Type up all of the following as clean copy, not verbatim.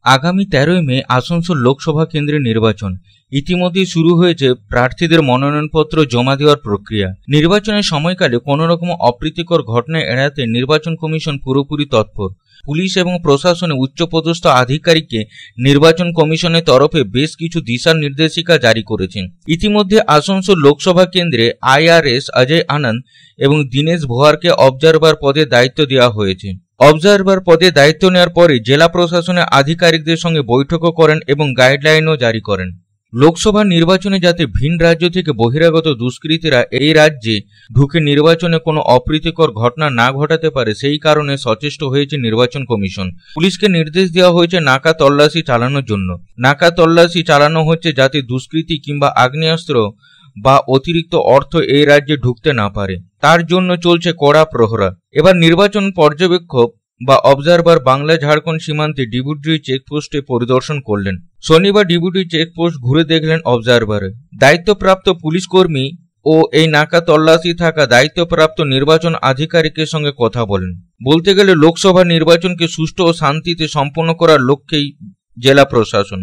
আগামী 13 মে আসানসোল লোকসভা কেন্দ্রের নির্বাচন। ইতিমধ্যেই শুরু হয়েছে প্রার্থীদের মনোনয়নপত্র জমা দেওয়ার প্রক্রিয়া। নির্বাচনের সময়কালে কোনো রকম অপ্রীতিকর ঘটনা এড়াতে নির্বাচন কমিশন পুরোপুরি তৎপর। পুলিশ এবং প্রশাসনে উচ্চপদস্থ আধিকারিককে নির্বাচন কমিশনের তরফে বেশ কিছু দিশা নির্দেশিকা জারি করেছেন। ইতিমধ্যে আসানসোল লোকসভা কেন্দ্রে IRS অজয় আনন্দ এবং দীনেশ ভোয়ারকে অবজারভার পদে দায়িত্ব দেওয়া হয়েছে। অবজারভার পদে দায়িত্ব নেওয়ার পরে জেলা প্রশাসনের আধিকারিকদের সঙ্গে বৈঠকও করেন এবং গাইডলাইনও জারি করেন। লোকসভা নির্বাচনে যাতে ভিন রাজ্য থেকে বহিরাগত দুষ্কৃতীরা এই রাজ্যে ঢুকে নির্বাচনে কোনো অপ্রীতিকর ঘটনা না ঘটাতে পারে, সেই কারণে সচেষ্ট হয়েছে নির্বাচন কমিশন। পুলিশকে নির্দেশ দেওয়া হয়েছে নাকা তল্লাশি চালানোর জন্য। নাকা তল্লাশি চালানো হচ্ছে যাতে দুষ্কৃতী কিংবা আগ্নেয়াস্ত্র বা অতিরিক্ত অর্থ এই রাজ্যে ঢুকতে না পারে, তার জন্য চলছে কড়া প্রহরা। এবার নির্বাচন পর্যবেক্ষক বা অবজারভার বাংলা ঝাড়খণ্ড সীমান্তে ডিবুটি চেকপোস্টে পরিদর্শন করলেন। শনিবার ডিবুটি চেকপোস্ট ঘুরে দেখলেন অবজারভারে। দায়িত্বপ্রাপ্ত পুলিশ কর্মী ও এই নাকা তল্লাশি থাকা দায়িত্বপ্রাপ্ত নির্বাচন আধিকারিকের সঙ্গে কথা বলেন। বলতে গেলে লোকসভা নির্বাচনকে সুষ্ঠু ও শান্তিতে সম্পন্ন করার লক্ষ্যেই জেলা প্রশাসন।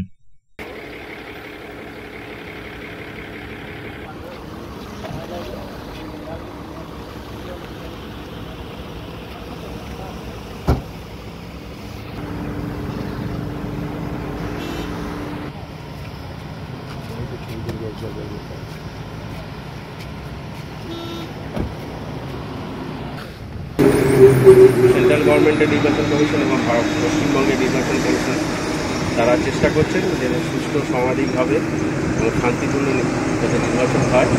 সেন্ট্রাল গভর্নমেন্টের নির্বাচন কমিশন এবং পশ্চিমবঙ্গের নির্বাচন কমিশন তারা চেষ্টা করছেন যেন সুষ্ঠু সামাজিকভাবে এবং শান্তিপূর্ণ নির্বাচন হয়।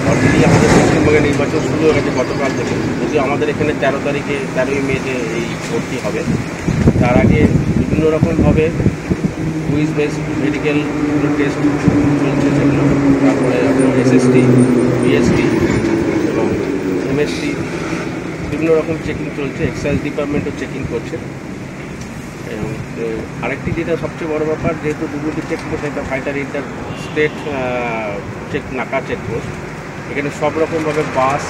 অলরেডি আমাদের পশ্চিমবঙ্গের নির্বাচন শুরু হয়ে গেছে গতকাল থেকে, যদিও আমাদের এখানে 13ই মে যে এই ভোটটি হবে, তার আগে বিভিন্ন রকমভাবে কুইজ বেস মেডিকেল টেস্ট চলছে সেগুলো, তারপরে আপনার SST, BST এবং MST বিভিন্ন রকম চেকিং চলছে। এক্সাইজ ডিপার্টমেন্টও চেকিং করছে। এবং আরেকটি যেটা সবচেয়ে বড় ব্যাপার, যেহেতু ডিবুটি চেকপোস্ট একটা ফাইটার ইন্টার স্টেট নাকা চেকপোস্ট, এখানে সব রকমভাবে বাস,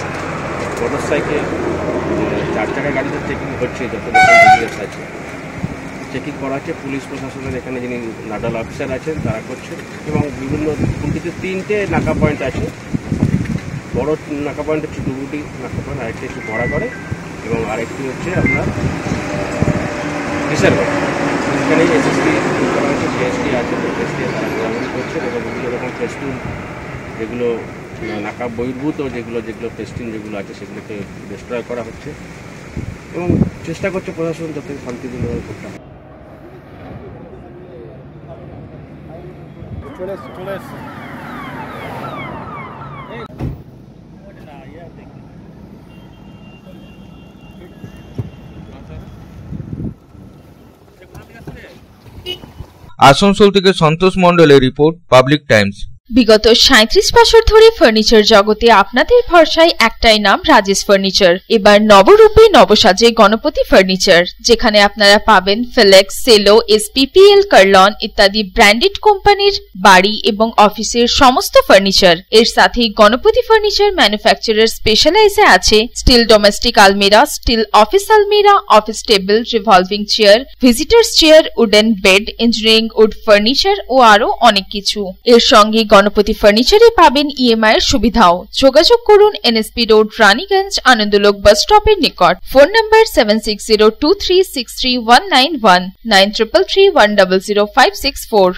মোটরসাইকেল, 4 চাকার গাড়িতে চেকিং হচ্ছে, যত রকম ভিডিওস আছে চেকিং করা হচ্ছে। পুলিশ প্রশাসনের এখানে যিনি নাডাল অফিসার আছেন তারা করছেন। এবং বিভিন্ন কুলটিতে 3টে নাকা পয়েন্ট আছে। বড় নাকা পয়েন্ট হচ্ছে ডিবুটি নাকা পয়েন্ট, আরেকটি হচ্ছে বড়া করে এবং আরেকটি হচ্ছে আপনার রিসার্ভ। এখানে SST করা হচ্ছে, BST আছে, BST তারা ঘোরাঘুরি করছেন এবং বিভিন্ন রকম ফেস্টুন যেগুলো নাকা বহির্ভূত যেগুলো ফেস্টুন যেগুলো আছে সেগুলোকে ডিস্ট্রয় করা হচ্ছে এবং চেষ্টা করছে প্রশাসন যাতে শান্তিপূর্ণভাবে করতে হয়। আসানসোল থেকে সন্তোষ মণ্ডলের রিপোর্ট, পাবলিক টাইমস। বিগত 37 বছর ধরে ফার্নিচার জগতে আপনাদের ভরসায় একটাই নাম, রাজেশ ফার্নিচার। এবার নবরূপে নবসাজে গণপতি ফার্নিচার, যেখানে আপনারা পাবেন ফিলেক্স, সেলো, SPPL, কার্লন ইত্যাদি ব্র্যান্ডেড কোম্পানির বাড়ি এবং অফিসের সমস্ত ফার্নিচার। এর সাথেই গণপতি ফার্নিচার ম্যানুফ্যাকচারার স্পেশালাইজে আছে স্টিল ডোমেস্টিক আলমিরা, স্টিল অফিস আলমিরা, office table, revolving chair, visitors chair, wooden bed, engineering wood furniture ও আরো অনেক কিছু। এর সঙ্গে গণপতি ফার্নিচারে পাবেন EMI এর সুবিধাও। যোগাযোগ করুন NSP রোড, রানীগঞ্জ, আনন্দলোক বাস স্টপের নিকট। ফোন নম্বর 7602363191, 9333100564।